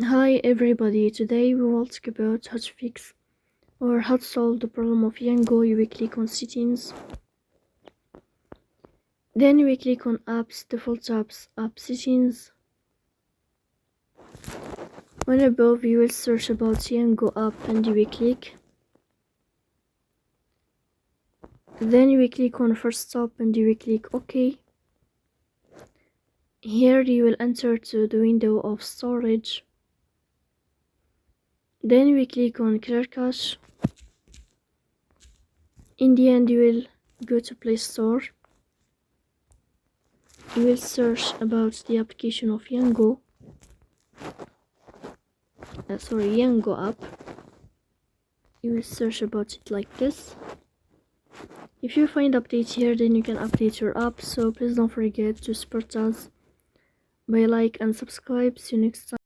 Hi everybody, today we will talk about how to fix or how to solve the problem of Yango. You will click on settings, then you will click on apps, default apps, app settings. When above you will search about Yango app and you will click. Then you will click on first stop and you will click OK. Here you will enter to the window of storage. Then you will click on clear cache. In the end you will go to Play Store. You will search about the application of Yango. Yango app. You will search about it like this. If you find update here, then you can update your app. So please don't forget to support us by like and subscribe. See you next time.